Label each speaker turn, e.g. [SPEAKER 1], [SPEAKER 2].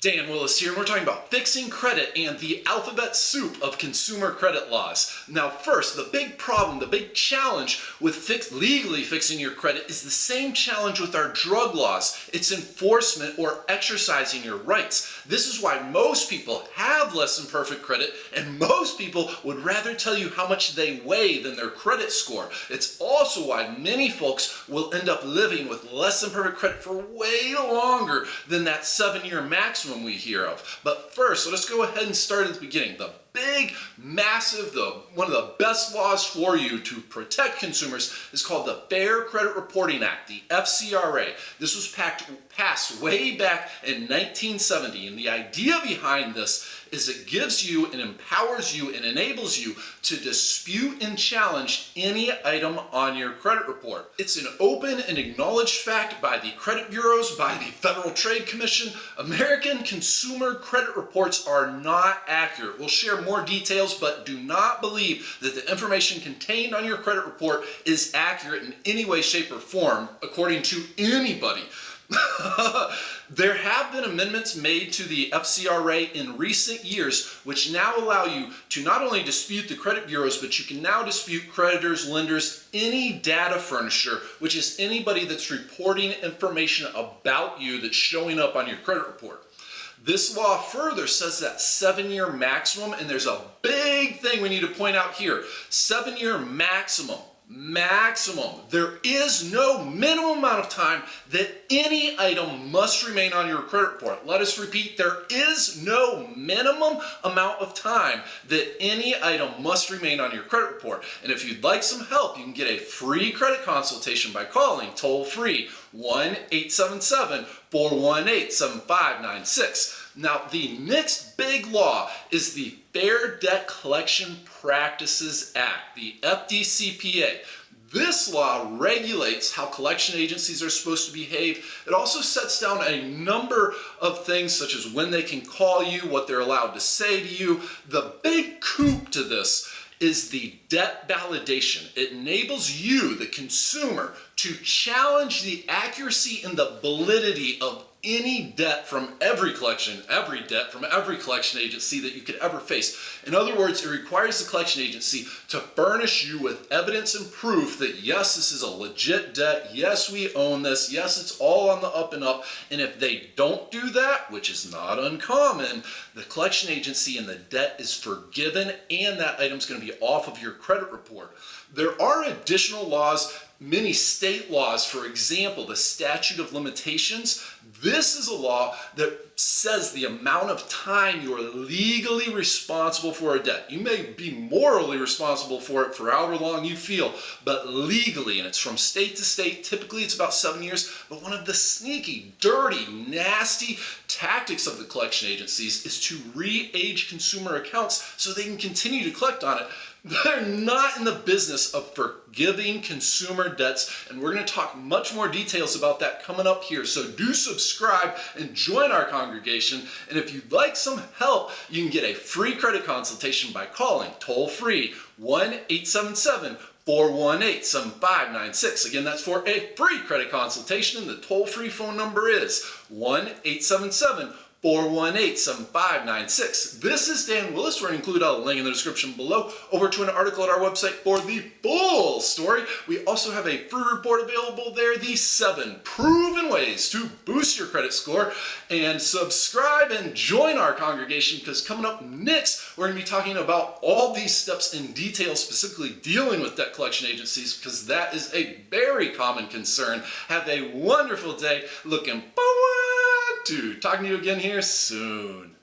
[SPEAKER 1] Dan Willis here, and we're talking about fixing credit and the alphabet soup of consumer credit laws. Now first, the big problem, the big challenge with legally fixing your credit is the same challenge with our drug laws. It's enforcement or exercising your rights. This is why most people have less than perfect credit, and most people would rather tell you how much they weigh than their credit score. It's also why many folks will end up living with less than perfect credit for way longer than that 7-year maximum we hear of. But first, let us go ahead and start at the beginning. The big, massive, one of the best laws for you to protect consumers is called the Fair Credit Reporting Act, the FCRA. This was passed way back in 1970, and the idea behind this is it gives you and empowers you and enables you to dispute and challenge any item on your credit report. It's an open and acknowledged fact by the credit bureaus, by the Federal Trade Commission. American consumer credit reports are not accurate. We'll share more details, but do not believe that the information contained on your credit report is accurate in any way, shape, or form, according to anybody. There have been amendments made to the FCRA in recent years which now allow you to not only dispute the credit bureaus, but you can now dispute creditors, lenders, any data furnisher, which is anybody that's reporting information about you that's showing up on your credit report. This law further says that 7-year maximum, and there's a big thing we need to point out here. 7-year maximum. There is no minimum amount of time that any item must remain on your credit report. Let us repeat, there is no minimum amount of time that any item must remain on your credit report. And if you'd like some help, you can get a free credit consultation by calling toll-free 1-877-418-7596. Now, the next big law is the Fair Debt Collection Practices Act, the FDCPA. This law regulates how collection agencies are supposed to behave. It also sets down a number of things such as when they can call you, what they're allowed to say to you. The big coup to this is the debt validation. It enables you, the consumer, to challenge the accuracy and the validity of any debt from every debt from every collection agency that you could ever face. In other words, it requires the collection agency to furnish you with evidence and proof that yes, this is a legit debt, yes, we own this, yes, it's all on the up and up, and if they don't do that, which is not uncommon, the collection agency and the debt is forgiven and that item's going to be off of your credit report. There are additional laws, many state laws, for example, the statute of limitations. This is a law that says the amount of time you are legally responsible for a debt. You may be morally responsible for it for however long you feel, but legally, and it's from state to state, typically it's about 7 years, but one of the sneaky, dirty, nasty tactics of the collection agencies is to re-age consumer accounts so they can continue to collect on it. They're not in the business of forgiving consumer debts, and we're going to talk much more details about that coming up here. So do subscribe and join our congregation, and if you'd like some help, you can get a free credit consultation by calling toll-free 1-877-418-7596. Again, that's for a free credit consultation, and the toll-free phone number is 1-877-418-7596. This is Dan Willis. We're going to include a link in the description below over to an article at our website for the full story. We also have a free report available there, the 7 proven ways to boost your credit score. And subscribe and join our congregation, because coming up next, we're going to be talking about all these steps in detail, specifically dealing with debt collection agencies, because that is a very common concern. Have a wonderful day. Looking forward to talking to you again here soon.